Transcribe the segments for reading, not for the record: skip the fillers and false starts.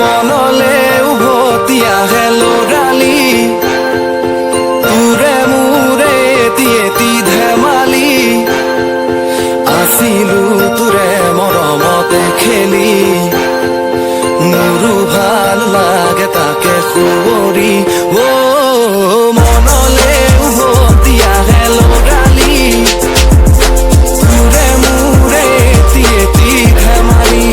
মনলে উভতি আহে লৰালি তোৰে মোৰে এটি ধেমালি আছিলো তোৰে মৰমতে খেলি মোৰো ভাল লাগে তাকে সুৱৰি মনলে উভতি আহে লৰালি তোৰে মোৰে এটি ধেমালি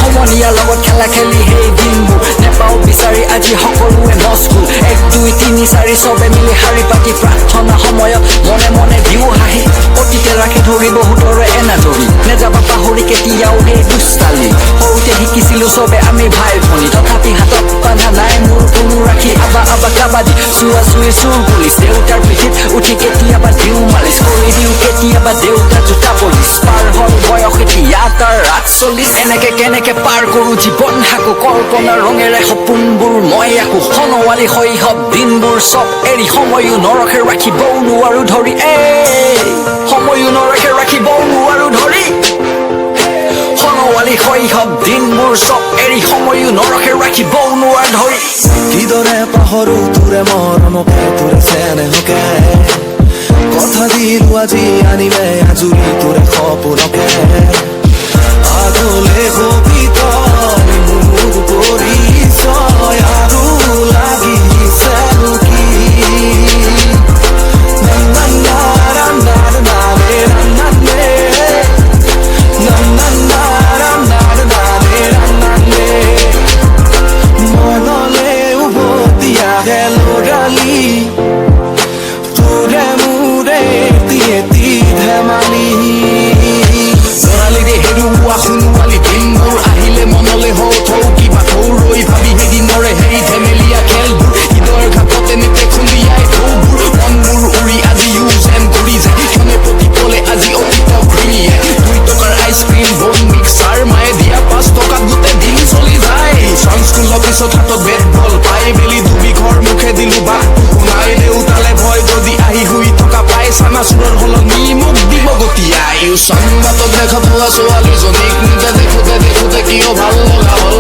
সমনীয়াৰ লগত খেলা খেলি সেই দিনবোৰ নেপাওঁ বিচাৰি আজি সকলোৱে মস্কুল 1 2 3 4 চবে মিলি শাৰী পাতি প্ৰাৰ্থনা সময়ত মনে মনে দিও হাঁহি অতীতে ৰাখি ধৰি বহুতৰে এনাজৰি নেযাবা পাহৰি কেতিয়াও সেই দুষ্টালি সৰুতে শিকিছিলো চবে আমি ভাই ভনী তথাপি হাতত বান্ধা নাই মোৰ কোনো ৰাখি আবা কাবাডী চুৱা চুই চুৰ পুলিচ দেউতাৰ পিঠিত উঠি কেতিয়াবা দিও মালিচ কৰি দিও কেতিয়াবা দেউতাৰ জোতা পলিচ পাৰ হ'ল বয়স এতিয়া তাৰ 48 এনেকে কেনেকে পাৰ কৰো জীৱন হাকো কল্পনাৰ ৰঙেৰে সপোনবোৰ মই আকো সনোৱালি শৈশৱ দিনবোৰ চব এৰি সময়ো নৰখে ৰাখিবও নোৱাৰো ধৰি সময়ো নৰখে ৰাখিবও নোৱাৰো ধৰি সনোৱালি শৈশৱ দিনবোৰ চব এৰি সময়ো নৰখে ৰাখিবও নোৱাৰো ধৰি কিদৰে পাহৰো তোৰে মৰমকে তোৰে চেনেহকে কথা দিলো আজি আনিলে আজুৰি তোৰে সপোনকে আগলে হবি তই মোৰ পৰিচয় আৰু লাগিছে কি মনলে উভতি আহে লৰালি তোৰে মোৰে এটি ধেমালি লৰালিৰে হেৰুৱা সোণোৱালী দিনবোৰ আহিলে মনলে থৌ কিবা ৰৈ ভাবি সেইদিনৰে সেই ধেমেলীয়া খেলবোৰ ঈদৰ ঘাটতে নেতে খুন্দিয়াই ঢৌবোৰ মনবোৰ উৰি আজিও যেন ঘূৰি যায় ক্ষণে প্ৰতিপলে আজি অতীত ঘূৰিয়াই 2 টকাৰ আইচক্ৰীম বন মিক্সাৰ মায়ে দিয়া 5 টকাত গোটেই দিন চলি যায় স্কুল অফিচত হাতত বেট বল পাই মেলি দুবি ঘৰ মুখে দিলো বাট শুনাই দেউতালে ভয় যদি আহি শুই থকা পাই চানাচুৰৰ সলনি মোক দিব গতিয়াই সংবাদত দেখা পোৱা ছোৱালীজনীক দেখোতে কিয় ভাল লগা হ'ল